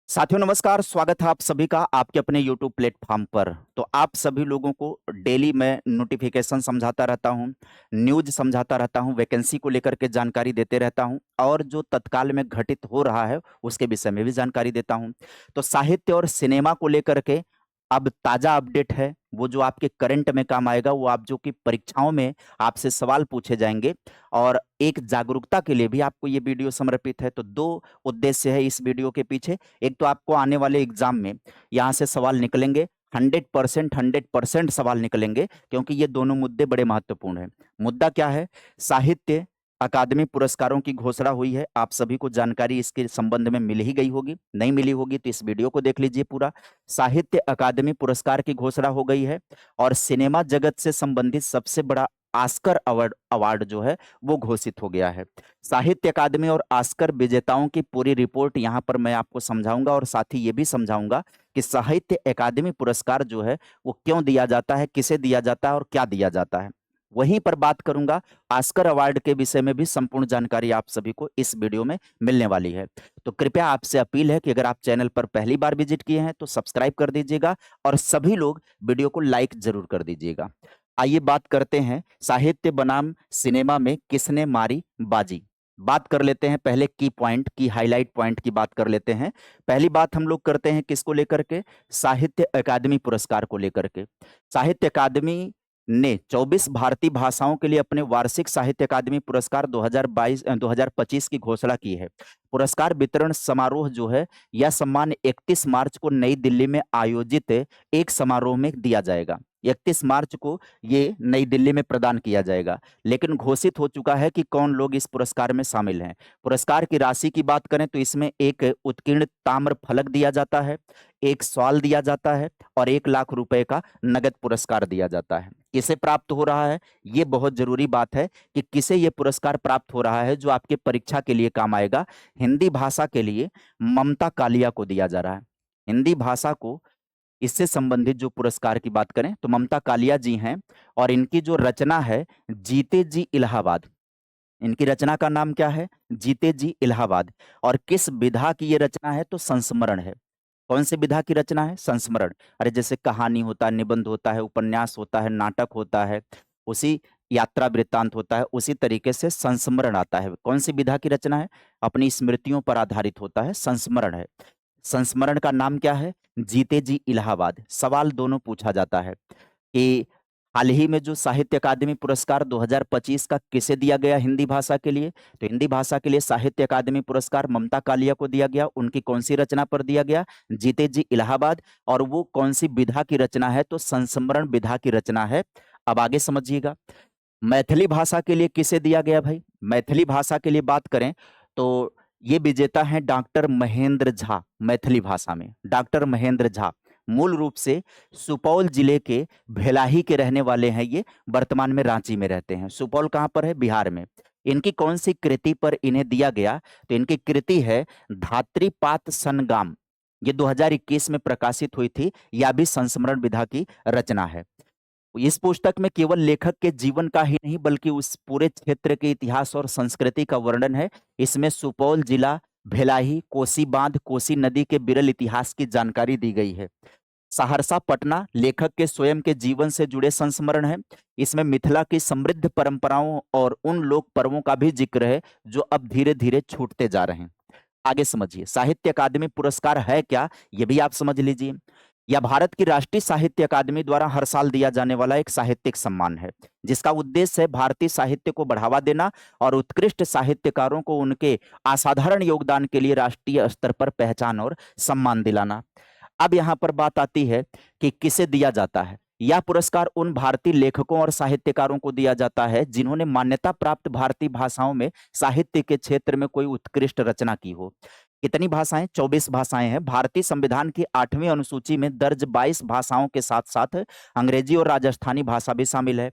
साथियों नमस्कार, स्वागत है आप सभी का आपके अपने यूट्यूब प्लेटफॉर्म पर। तो आप सभी लोगों को डेली मैं नोटिफिकेशन समझाता रहता हूँ, न्यूज़ समझाता रहता हूँ, वैकेंसी को लेकर के जानकारी देते रहता हूँ और जो तत्काल में घटित हो रहा है उसके विषय में भी जानकारी देता हूँ। तो साहित्य और सिनेमा को लेकर के अब ताज़ा अपडेट है, वो जो आपके करंट में काम आएगा, वो आप जो कि परीक्षाओं में आपसे सवाल पूछे जाएँगे और एक जागरूकता के लिए भी आपको ये वीडियो समर्पित है। तो 2 उद्देश्य है इस वीडियो के पीछे। एक तो आपको आने वाले एग्जाम में यहाँ से सवाल निकलेंगे, 100% सवाल निकलेंगे क्योंकि ये दोनों मुद्दे बड़े महत्वपूर्ण हैं। मुद्दा क्या है? साहित्य अकादमी पुरस्कारों की घोषणा हुई है। आप सभी को जानकारी इसके संबंध में मिल ही गई होगी, नहीं मिली होगी तो इस वीडियो को देख लीजिए पूरा। साहित्य अकादमी पुरस्कार की घोषणा हो गई है और सिनेमा जगत से संबंधित सबसे बड़ा ऑस्कर अवार्ड अवार्ड जो है वो घोषित हो गया है। साहित्य अकादमी और ऑस्कर विजेताओं की पूरी रिपोर्ट यहाँ पर मैं आपको समझाऊंगा और साथ ही ये भी समझाऊंगा कि साहित्य अकादमी पुरस्कार जो है वो क्यों दिया जाता है, किसे दिया जाता है और क्या दिया जाता है। वहीं पर बात करूंगा ऑस्कर अवार्ड के विषय में भी संपूर्ण जानकारी आप सभी को इस वीडियो में मिलने वाली है। तो कृपया आपसे अपील है कि अगर आप चैनल पर पहली बार विजिट किए हैं तो सब्सक्राइब कर दीजिएगा और सभी लोग वीडियो को लाइक जरूर कर दीजिएगा। आइए बात करते हैं साहित्य बनाम सिनेमा में किसने मारी बाजी। बात कर लेते हैं पहले की पॉइंट की हाईलाइट पॉइंट की बात कर लेते हैं। पहली बात हम लोग करते हैं किसको लेकर के? साहित्य अकादमी पुरस्कार को लेकर के। साहित्य अकादमी ने 24 भारतीय भाषाओं के लिए अपने वार्षिक साहित्य अकादमी पुरस्कार 2025 की घोषणा की है। पुरस्कार वितरण समारोह जो है यह सम्मान 31 मार्च को नई दिल्ली में आयोजित एक समारोह में दिया जाएगा। 31 मार्च को ये नई दिल्ली में प्रदान किया जाएगा। लेकिन घोषित हो चुका है कि कौन लोग इस पुरस्कार में शामिल हैं। पुरस्कार की राशि की बात करें तो इसमें एक उत्कीर्ण ताम्र फलक दिया जाता है, एक शॉल दिया जाता है और 1 लाख रुपए का नगद पुरस्कार दिया जाता है। किसे प्राप्त हो रहा है? ये बहुत जरूरी बात है कि किसे ये पुरस्कार प्राप्त हो रहा है जो आपके परीक्षा के लिए काम आएगा। हिंदी भाषा के लिए ममता कालिया को दिया जा रहा है। हिंदी भाषा को इससे संबंधित जो पुरस्कार की बात करें तो ममता कालिया जी हैं और इनकी जो रचना है जीते जी इलाहाबाद। इनकी रचना का नाम क्या है? जीते जी इलाहाबाद। और किस विधा की ये रचना है? तो संस्मरण है। कौन सी विधा की रचना है? संस्मरण। अरे जैसे कहानी होता है, निबंध होता है, उपन्यास होता है, नाटक होता है, उसी यात्रा वृत्तांत होता है, उसी तरीके से संस्मरण आता है। कौन सी विधा की रचना है? अपनी स्मृतियों पर आधारित होता है, संस्मरण है। संस्मरण का नाम क्या है? जीते जी इलाहाबाद। सवाल दोनों पूछा जाता है कि हाल ही में जो साहित्य अकादमी पुरस्कार 2025 का किसे दिया गया हिंदी भाषा के लिए? तो हिंदी भाषा के लिए साहित्य अकादमी पुरस्कार ममता कालिया को दिया गया। उनकी कौन सी रचना पर दिया गया? जीते जी इलाहाबाद। और वो कौन सी विधा की रचना है? तो संस्मरण विधा की रचना है। अब आगे समझिएगा। मैथिली भाषा के लिए किसे दिया गया भाई? मैथिली भाषा के लिए बात करें तो ये विजेता हैं डॉक्टर महेंद्र झा। मैथिली भाषा में डॉक्टर महेंद्र झा मूल रूप से सुपौल जिले के भेलाही के रहने वाले हैं। ये वर्तमान में रांची में रहते हैं। सुपौल कहाँ पर है? बिहार में। इनकी कौन सी कृति पर इन्हें दिया गया? तो इनकी कृति है धात्रीपात संगाम। ये 2021 में प्रकाशित हुई थी। यह भी संस्मरण विधा की रचना है। इस पुस्तक में केवल लेखक के जीवन का ही नहीं बल्कि उस पूरे क्षेत्र के इतिहास और संस्कृति का वर्णन है। इसमें सुपौल जिला, भेलाही, कोसी बांध, कोसी नदी के विरल इतिहास की जानकारी दी गई है। सहरसा पटना लेखक के स्वयं के जीवन से जुड़े संस्मरण है। इसमें मिथिला की समृद्ध परंपराओं और उन लोक पर्वों का भी जिक्र है जो अब धीरे धीरे छूटते जा रहे हैं। आगे समझिए साहित्य अकादमी पुरस्कार है क्या, ये भी आप समझ लीजिए। यह भारत की राष्ट्रीय साहित्य अकादमी द्वारा हर साल दिया जाने वाला एक साहित्यिक सम्मान है जिसका उद्देश्य है भारतीय साहित्य को बढ़ावा देना और उत्कृष्ट साहित्यकारों को उनके असाधारण योगदान के लिए राष्ट्रीय स्तर पर पहचान और सम्मान दिलाना। अब यहाँ पर बात आती है कि किसे दिया जाता है। यह पुरस्कार उन भारतीय लेखकों और साहित्यकारों को दिया जाता है जिन्होंने मान्यता प्राप्त भारतीय भाषाओं में साहित्य के क्षेत्र में कोई उत्कृष्ट रचना की हो। कितनी भाषाएं? 24 भाषाएं हैं। भारतीय संविधान की 8वीं अनुसूची में दर्ज 22 भाषाओं के साथ साथ अंग्रेजी और राजस्थानी भाषा भी शामिल है।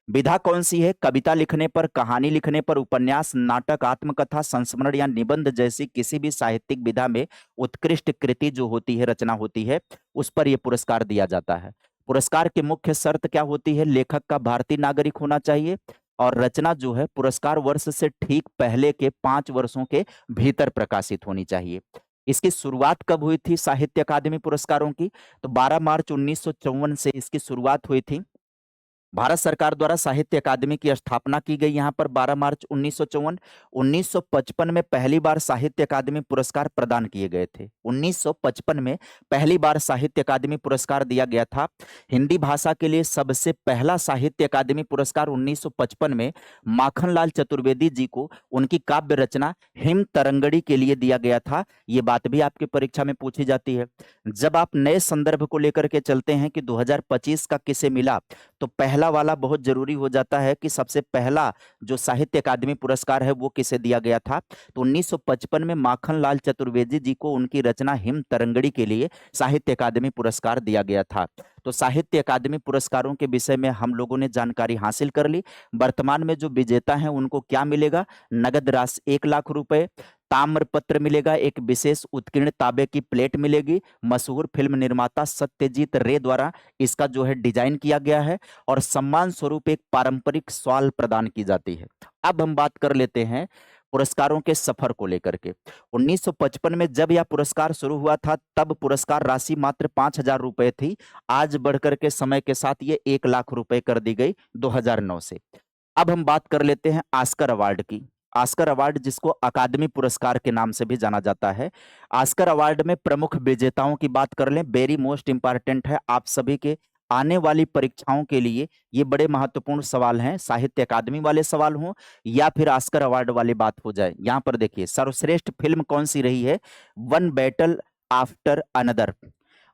विधा कौन सी है? कविता लिखने पर, कहानी लिखने पर, उपन्यास, नाटक, आत्मकथा, संस्मरण या निबंध जैसी किसी भी साहित्यिक विधा में उत्कृष्ट कृति जो होती है, रचना होती है, उस पर यह पुरस्कार दिया जाता है। पुरस्कार की मुख्य शर्त क्या होती है? लेखक का भारतीय नागरिक होना चाहिए और रचना जो है पुरस्कार वर्ष से ठीक पहले के 5 वर्षों के भीतर प्रकाशित होनी चाहिए। इसकी शुरुआत कब हुई थी साहित्य अकादमी पुरस्कारों की? तो 12 मार्च 1954 से इसकी शुरुआत हुई थी। भारत सरकार द्वारा साहित्य अकादमी की स्थापना की गई यहाँ पर 12 मार्च 1954। 1955 में पहली बार साहित्य अकादमी पुरस्कार प्रदान किए गए थे। 1955 में पहली बार साहित्य अकादमी पुरस्कार दिया गया था। हिंदी भाषा के लिए सबसे पहला साहित्य अकादमी पुरस्कार 1955 में माखनलाल चतुर्वेदी जी को उनकी काव्य रचना हिम तरंगड़ी के लिए दिया गया था। ये बात भी आपकी परीक्षा में पूछी जाती है। जब आप नए संदर्भ को लेकर के चलते हैं कि 2025 का किसे मिला, तो पहला वाला बहुत जरूरी हो जाता है कि सबसे पहला जो साहित्य अकादमी पुरस्कार है वो किसे दिया गया था। तो 1955 में माखनलाल चतुर्वेदी जी को उनकी रचना हिम तरंगड़ी के लिए साहित्य अकादमी पुरस्कार दिया गया था। तो साहित्य अकादमी पुरस्कारों के विषय में हम लोगों ने जानकारी हासिल कर ली। वर्तमान में जो विजेता हैं उनको क्या मिलेगा? नगद राशि 1 लाख रुपए, ताम्रपत्र मिलेगा, एक विशेष उत्कीर्ण तांबे की प्लेट मिलेगी। मशहूर फिल्म निर्माता सत्यजीत रे द्वारा इसका जो है डिजाइन किया गया है, और सम्मान स्वरूप एक पारंपरिक शॉल प्रदान की जाती है। अब हम बात कर लेते हैं पुरस्कारों के सफर को लेकर के। 1955 में जब यह पुरस्कार शुरू हुआ था तब पुरस्कार राशि मात्र 5,000 रुपए थी। आज बढ़कर के समय के साथ ये 1 लाख रुपए कर दी गई 2009 से। अब हम बात कर लेते हैं ऑस्कर अवार्ड की। ऑस्कर अवार्ड जिसको अकादमी पुरस्कार के नाम से भी जाना जाता है। ऑस्कर अवार्ड में प्रमुख विजेताओं की बात कर लें, वेरी मोस्ट इंपॉर्टेंट है आप सभी के आने वाली परीक्षाओं के लिए। ये बड़े महत्वपूर्ण सवाल हैं, साहित्य अकादमी वाले सवाल हों या फिर ऑस्कर अवार्ड वाली बात हो जाए। यहाँ पर देखिए सर्वश्रेष्ठ फिल्म कौन सी रही है? One battle after another.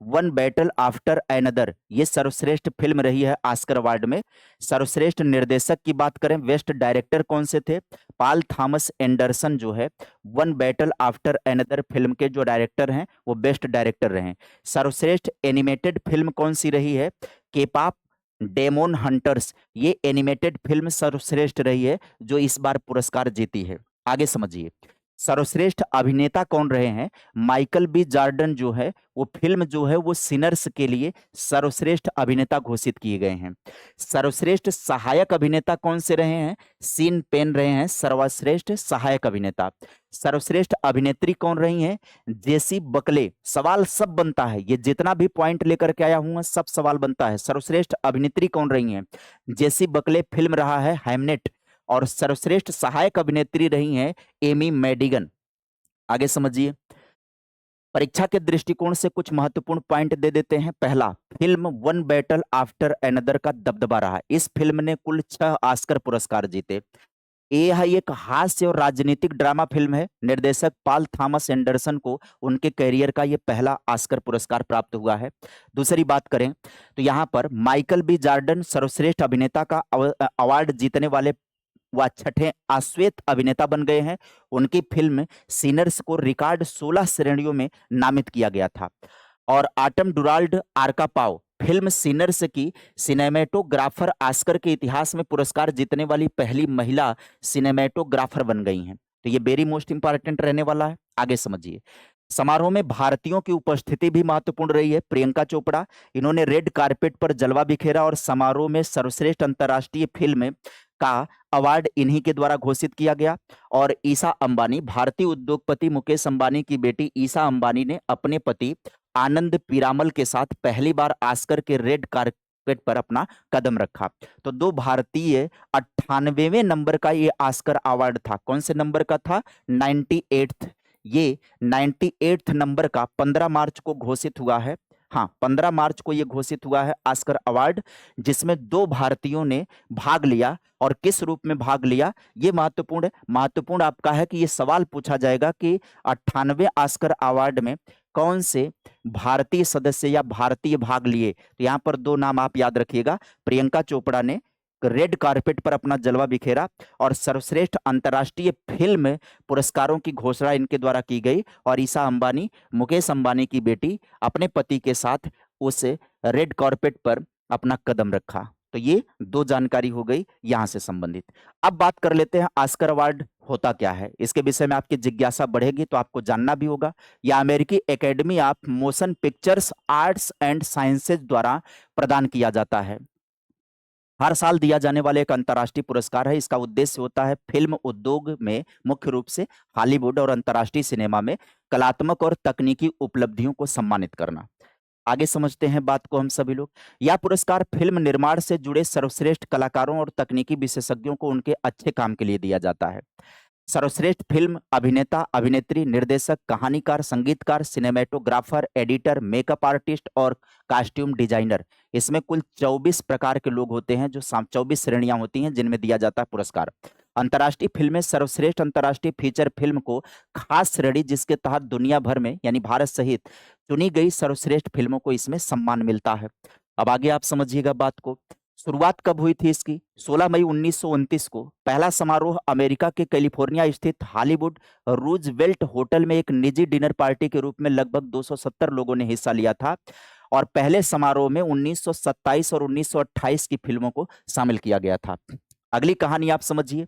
One battle after another ये सर्वश्रेष्ठ फिल्म रही है ऑस्कर अवार्ड में। सर्वश्रेष्ठ निर्देशक की बात करें, बेस्ट डायरेक्टर कौन से थे? पॉल थॉमस एंडरसन जो है one battle after another film के जो डायरेक्टर हैं वो बेस्ट डायरेक्टर रहे। सर्वश्रेष्ठ एनिमेटेड फिल्म कौन सी रही है? केपॉप डेमोन हंटर्स ये एनिमेटेड फिल्म सर्वश्रेष्ठ रही है जो इस बार पुरस्कार जीती है। आगे समझिए, सर्वश्रेष्ठ अभिनेता कौन रहे हैं? माइकल बी जॉर्डन जो है वो फिल्म जो है वो सिनर्स के लिए सर्वश्रेष्ठ अभिनेता घोषित किए गए हैं। सर्वश्रेष्ठ सहायक अभिनेता कौन से रहे हैं? सीन पेन रहे हैं सर्वश्रेष्ठ सहायक अभिनेता। सर्वश्रेष्ठ अभिनेत्री कौन रही हैं? जेसी बकले। सवाल सब बनता है, ये जितना भी पॉइंट लेकर के आया हूं सब सवाल बनता है। सर्वश्रेष्ठ अभिनेत्री कौन रही हैं? जेसी बकले, फिल्म रहा है हैमनेट। और सर्वश्रेष्ठ सहायक अभिनेत्री रही हैं एमी मैडिगन। आगे समझिए, परीक्षा के दृष्टिकोण से कुछ महत्वपूर्ण पॉइंट दे देते हैं। पहला, film one battle after another का दबदबा रहा। इस फिल्म ने कुल 6 ऑस्कर पुरस्कार जीते। यह एक हास्य और राजनीतिक ड्रामा फिल्म है। निर्देशक पॉल थॉमस एंडरसन को उनके करियर का यह पहला ऑस्कर पुरस्कार प्राप्त हुआ है। दूसरी बात करें तो यहाँ पर माइकल बी जॉर्डन सर्वश्रेष्ठ अभिनेता का अवार्ड जीतने वाले वह छठे अश्वेत अभिनेता बन गए हैं। उनकी फिल्म सिनर्स को रिकॉर्ड 16 श्रेणियों में नामित किया गया था। और आटम डुराल्ड आर्कापाव फिल्म सिनर्स की सिनेमेटोग्राफर ऑस्कर के इतिहास में पुरस्कार जीतने वाली पहली महिला सिनेमेटोग्राफर बन गई हैं। तो ये वेरी मोस्ट इंपॉर्टेंट रहने वाला है। आगे समझिए, समारोह में भारतीयों की उपस्थिति भी महत्वपूर्ण रही है। प्रियंका चोपड़ा, इन्होंने रेड कारपेट पर जलवा बिखेरा और समारोह में सर्वश्रेष्ठ अंतर्राष्ट्रीय फिल्म का अवार्ड इन्हीं के द्वारा घोषित किया गया। और ईशा अंबानी, भारतीय उद्योगपति मुकेश अंबानी की बेटी ईशा अंबानी ने अपने पति आनंद पीरामल के साथ पहली बार ऑस्कर के रेड कारपेट पर अपना कदम रखा। तो दो भारतीय 98वें नंबर का ये ऑस्कर अवार्ड था। कौन से नंबर का था? 98th। ये 98th नंबर का 15 मार्च को घोषित हुआ है। हाँ, 15 मार्च को यह घोषित हुआ है ऑस्कर अवार्ड, जिसमें 2 भारतीयों ने भाग लिया। और किस रूप में भाग लिया ये महत्वपूर्ण है। महत्वपूर्ण आपका है कि यह सवाल पूछा जाएगा कि 98वें ऑस्कर अवार्ड में कौन से भारतीय सदस्य या भारतीय भाग लिए। तो यहां पर 2 नाम आप याद रखिएगा। प्रियंका चोपड़ा ने रेड कारपेट पर अपना जलवा बिखेरा और सर्वश्रेष्ठ अंतर्राष्ट्रीय फिल्म पुरस्कारों की घोषणा इनके द्वारा की गई। और ईशा अंबानी, मुकेश अंबानी की बेटी, अपने पति के साथ उस रेड कारपेट पर अपना कदम रखा। तो ये 2 जानकारी हो गई यहां से संबंधित। अब बात कर लेते हैं ऑस्कर अवार्ड होता क्या है। इसके विषय में आपकी जिज्ञासा बढ़ेगी तो आपको जानना भी होगा। यह अमेरिकी academy of motion pictures arts and sciences द्वारा प्रदान किया जाता है। हर साल दिया जाने वाला एक अंतर्राष्ट्रीय पुरस्कार है। इसका उद्देश्य होता है फिल्म उद्योग में, मुख्य रूप से हॉलीवुड और अंतर्राष्ट्रीय सिनेमा में कलात्मक और तकनीकी उपलब्धियों को सम्मानित करना। आगे समझते हैं बात को हम सभी लोग। यह पुरस्कार फिल्म निर्माण से जुड़े सर्वश्रेष्ठ कलाकारों और तकनीकी विशेषज्ञों को उनके अच्छे काम के लिए दिया जाता है। सर्वश्रेष्ठ फिल्म अभिनेता, अभिनेत्री, निर्देशक, कहानीकार, संगीतकार, सिनेमेटोग्राफर, एडिटर, मेकअप आर्टिस्ट और कॉस्ट्यूम डिजाइनर, इसमें कुल 24 प्रकार के लोग होते हैं, जो 24 श्रेणियां होती हैं जिनमें दिया जाता है पुरस्कार। अंतर्राष्ट्रीय फिल्में सर्वश्रेष्ठ अंतर्राष्ट्रीय फीचर फिल्म को खास श्रेणी, जिसके तहत दुनिया भर में यानी भारत सहित चुनी गई सर्वश्रेष्ठ फिल्मों को इसमें सम्मान मिलता है। अब आगे आप समझिएगा बात को। शुरुआत कब हुई थी इसकी? 16 मई 1929 को पहला समारोह अमेरिका के कैलिफोर्निया स्थित हॉलीवुड रूजवेल्ट होटल में एक निजी डिनर पार्टी के रूप में लगभग 270 लोगों ने हिस्सा लिया था, और पहले समारोह में 1927 और 1928 की फिल्मों को शामिल किया गया था। अगली कहानी आप समझिए।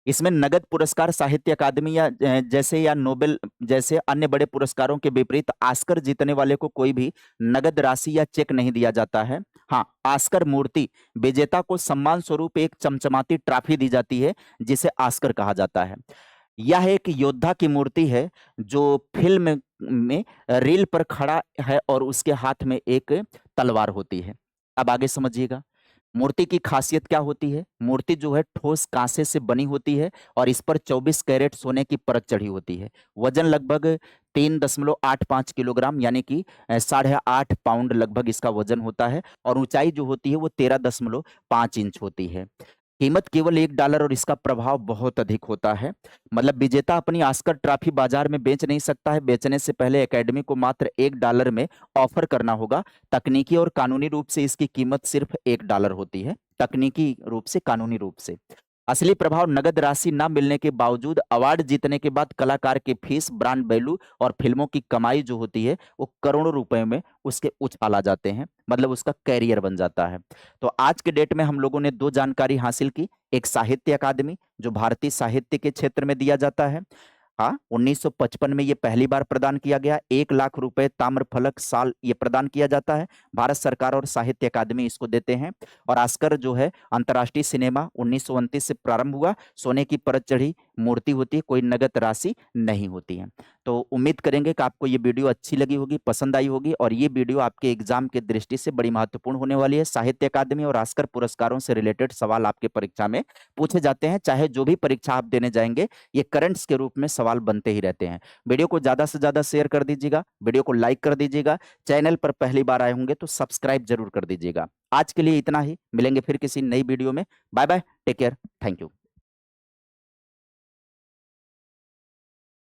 इसमें नगद पुरस्कार, साहित्य अकादमी या नोबेल जैसे अन्य बड़े पुरस्कारों के विपरीत ऑस्कर जीतने वाले को कोई भी नगद राशि या चेक नहीं दिया जाता है। हाँ, ऑस्कर मूर्ति विजेता को सम्मान स्वरूप एक चमचमाती ट्रॉफी दी जाती है, जिसे ऑस्कर कहा जाता है। यह एक योद्धा की मूर्ति है जो फिल्म में रील पर खड़ा है और उसके हाथ में एक तलवार होती है। अब आगे समझिएगा। मूर्ति की खासियत क्या होती है? मूर्ति जो है ठोस कांसे से बनी होती है और इस पर 24 कैरेट सोने की परत चढ़ी होती है। वजन लगभग 3.85 किलोग्राम यानी कि 8.5 पाउंड लगभग इसका वजन होता है, और ऊंचाई जो होती है वो 13.5 इंच होती है। कीमत केवल $1 और इसका प्रभाव बहुत अधिक होता है। मतलब विजेता अपनी ऑस्कर ट्रॉफी बाजार में बेच नहीं सकता है। बेचने से पहले एकेडमी को मात्र $1 में ऑफर करना होगा। तकनीकी और कानूनी रूप से इसकी कीमत सिर्फ $1 होती है। तकनीकी रूप से, कानूनी रूप से। असली प्रभाव नगद राशि ना मिलने के बावजूद अवार्ड जीतने के बाद कलाकार की फीस, ब्रांड वैल्यू और फिल्मों की कमाई जो होती है वो करोड़ों रुपए में उसके उछाला जाते हैं, मतलब उसका कैरियर बन जाता है। तो आज के डेट में हम लोगों ने दो जानकारी हासिल की। एक साहित्य अकादमी जो भारतीय साहित्य के क्षेत्र में दिया जाता है। हाँ, 1955 में ये पहली बार प्रदान किया गया। 1 लाख रुपए ताम्र फलक साल ये प्रदान किया जाता है। भारत सरकार और साहित्य अकादमी इसको देते हैं। और ऑस्कर जो है अंतर्राष्ट्रीय सिनेमा 1929 से प्रारंभ हुआ। सोने की परत चढ़ी मूर्ति होती है, कोई नगद राशि नहीं होती है। तो उम्मीद करेंगे कि आपको ये वीडियो अच्छी लगी होगी, पसंद आई होगी, और ये वीडियो आपके एग्जाम के दृष्टि से बड़ी महत्वपूर्ण होने वाली है। साहित्य अकादमी और ऑस्कर पुरस्कारों से रिलेटेड सवाल आपके परीक्षा में पूछे जाते हैं। चाहे जो भी परीक्षा आप देने जाएंगे, ये करंट्स के रूप में सवाल बनते ही रहते हैं। वीडियो को ज्यादा से ज्यादा शेयर कर दीजिएगा, वीडियो को लाइक कर दीजिएगा। चैनल पर पहली बार आए होंगे तो सब्सक्राइब जरूर कर दीजिएगा। आज के लिए इतना ही, मिलेंगे फिर किसी नई वीडियो में। Bye bye, take care, thank you.